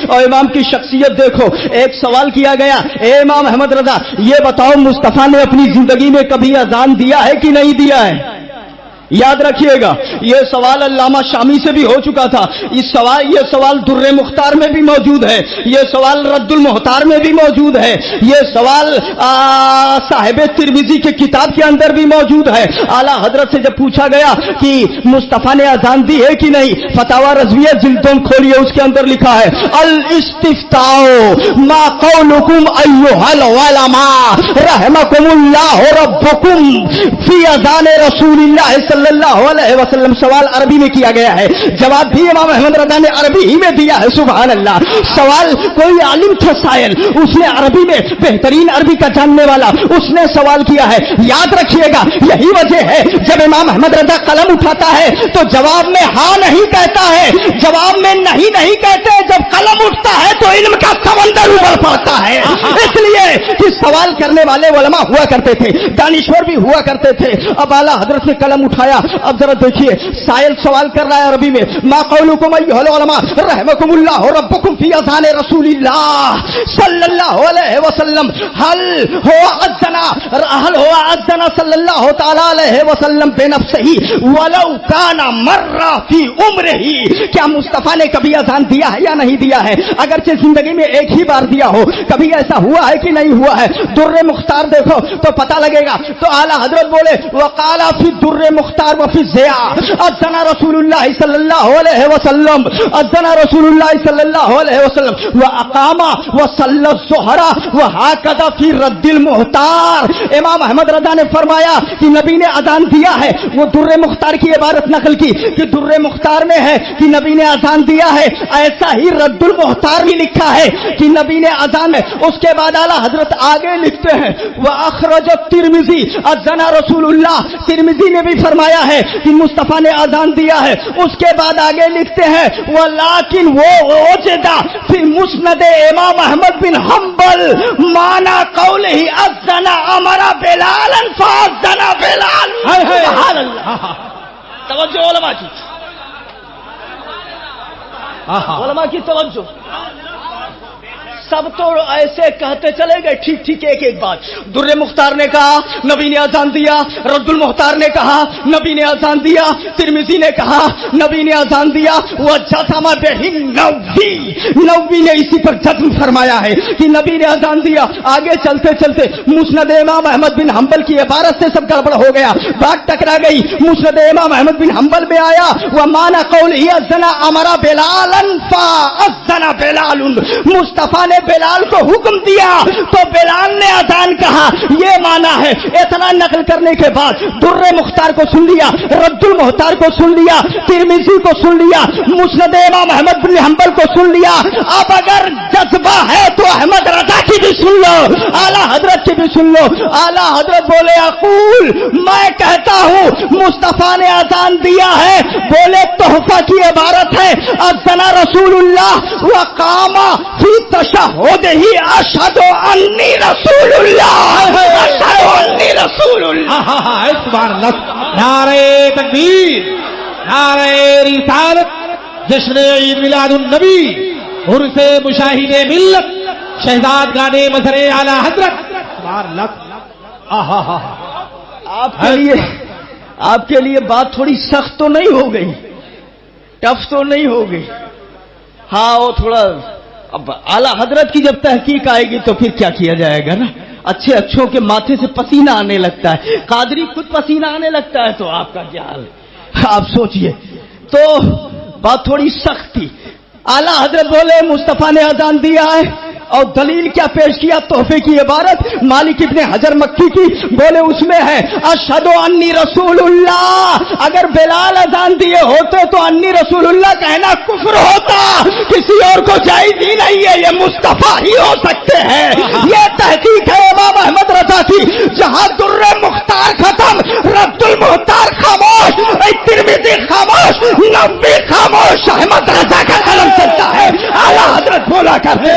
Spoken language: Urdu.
اور امام کی شخصیت دیکھو. ایک سوال کیا گیا, اے امام احمد رضا یہ بتاؤ مصطفیٰ نے اپنی زندگی میں کبھی اذان دیا ہے کہ نہیں دیا ہے؟ یاد رکھیے گا یہ سوال علامہ شامی سے بھی ہو چکا تھا. یہ سوال در مختار میں بھی موجود ہے, یہ سوال رد المحتار میں بھی موجود ہے, یہ سوال صاحب ترمذی کے کتاب کے اندر بھی موجود ہے. اعلیٰ حضرت سے جب پوچھا گیا کہ مصطفیٰ نے اذان دی ہے کہ نہیں, فتاوی رضویہ جلدوں کھولیے, اس کے اندر لکھا ہے الاستفتاء ما قولکم ایھا العلماء رحمکم اللہ ربکم فی اذان رسول اللہ صلی اللہ علیہ وسلم. سوال عربی میں کیا گیا ہے, جواب بھی امام احمد رضا نے عربی ہی میں دیا ہے. سبحان اللہ. سوال کوئی عالم تھا سائل, اس نے عربی میں بہترین عربی کا جاننے والا, اس نے سوال کیا ہے. یاد رکھیے گا یہی وجہ ہے جب امام احمد رضا قلم اٹھاتا ہے تو جواب میں ہاں نہیں کہتا ہے, جواب میں نہیں کہتے. جب قلم اٹھتا ہے تو علم کا سمندر ابھر پڑتا ہے. اس لیے کہ سوال کرنے والے علماء ہوا کرتے تھے, دانشور بھی ہوا کرتے تھے. اب اعلیٰ حضرت نے قلم اٹھایا. اب ذرا دیکھیے سائل سوال کر رہا ہے عربی میں, ما قولکم ایھا العلماء رحمکم اللہ ربکم فی اذان رسول اللہ صلی اللہ علیہ وسلم هل هو اذن صلی اللہ تعالی علیہ وسلم بنفسه ولو کان مرہ فی عمرہ. کیا مصطفیٰ نے کبھی اذان دیا ہے یا نہیں دیا ہے؟ اگرچہ زندگی میں ایک ہی بار دیا ہو, کبھی ایسا ہوا ہے کہ نہیں ہوا ہے؟ در مختار دیکھو تو پتہ لگے گا. تو اعلیٰ حضرت بولے وقال فی در مختار وفی الضیاء اذن رسول اللہ صلی اللہ علیہ وسلم, اذن رسول اللہ صلی اللہ علیہ وسلم واقام وصلی الظہر وہکذا فی رد المحتار. امام احمد رضا نے فرمایا کہ نبی نے اذان دیا ہے. وہ در مختار کی عبارت نقل کی کہ در مختار میں ہے کہ نبی نے اذان دیا ہے, ایسا ہی رد المحتار بھی لکھا ہے کہ نبی نے اذان. اس کے بعد اعلیٰ حضرت آگے لکھتے ہیں واخرج الترمذی اذن رسول اللہ, ترمذی نے بھی فرمایا ہے کہ مصطفیٰ نے اذان دیا ہے. اس کے بعد آگے لکھتے ہیں ولیکن وہ وجدہ فی مسند امام احمد بن حنبل مانا قولہ اذن امر بلالا فاذن بلال. سبحان اللہ. توجہ علماء کی, علماء کی توجہ. سب تو ایسے کہتے چلے گئے ٹھیک ایک بات. در مختار نے کہا نبی نے اذان دیا, رد المختار نے کہا نبی نے اذان دیا, ترمذی نے کہا نبی نے اذان دیا. وہ جزم بہ نووی نے اسی پر جزم فرمایا ہے کہ نبی نے اذان دیا. آگے چلتے چلتے مسند امام احمد بن حنبل کی عبارت سے سب گڑبڑ ہو گیا, بات ٹکرا گئی. مسند امام احمد بن حنبل میں آیا ومانا قولہ اذن امر بلالا فاذن بلال. مصطفیٰ نے بلال کو حکم دیا تو بلال نے اذان کہا, یہ مانا ہے. اتنا نقل کرنے کے بعد در مختار کو سن لیا, رد المحتار کو سن لیا, ترمذی کو سن لیا, مسند امام احمد بن حنبل کو سن لیا. اب اگر جذبہ ہے تو احمد رضا کی بھی سن لو, اعلیٰ حضرت کی بھی سن لو. اعلیٰ حضرت بولے اقول, میں کہتا ہوں مصطفیٰ نے اذان دیا ہے. بولے تحفہ کی عبارت ہے اذن رسول اللہ وقام فی تشہدہ اشہد انی رسول اللہ, اشہد انی رسول اللہ. سبحان اللہ. نعرہ تکبیر, نعرہ رسالت, جشن عید میلاد النبی, عرس مشاہد ملت, شہزاد گانے مظہر اعلیٰ حضرت. سبحان اللہ. آپ کے لیے بات تھوڑی سخت تو نہیں ہو گئی, ٹف تو نہیں ہو گئی. ہاں وہ تھوڑا, اب اعلیٰ حضرت کی جب تحقیق آئے گی تو پھر کیا کیا جائے گا نا. اچھوں کے ماتھے سے پسینہ آنے لگتا ہے, قادری خود پسینہ آنے لگتا ہے, تو آپ کا کیا حال ہے آپ سوچئے. تو بات تھوڑی سخت تھی. اعلیٰ حضرت بولے مصطفیٰ نے اذان دیا ہے, اور دلیل کیا پیش کیا؟ تحفے کی عبارت مالک ابن حجر مکی کی. بولے اس میں ہے اشہد انی رسول اللہ. اگر بلال اذان دیے ہوتے تو انی رسول اللہ کہنا کفر ہوتا, کسی اور کو جائز ہی نہیں ہے, یہ مصطفیٰ ہی ہو سکتے ہیں. یہ تحقیق ہے امام احمد رضا کی. جہاں در مختار ختم, رد المختار خاموش, ترمذی خاموش, نووی خاموش, احمد رضا کا قلم چلتا ہے. اعلیٰ حضرت بولا کرتے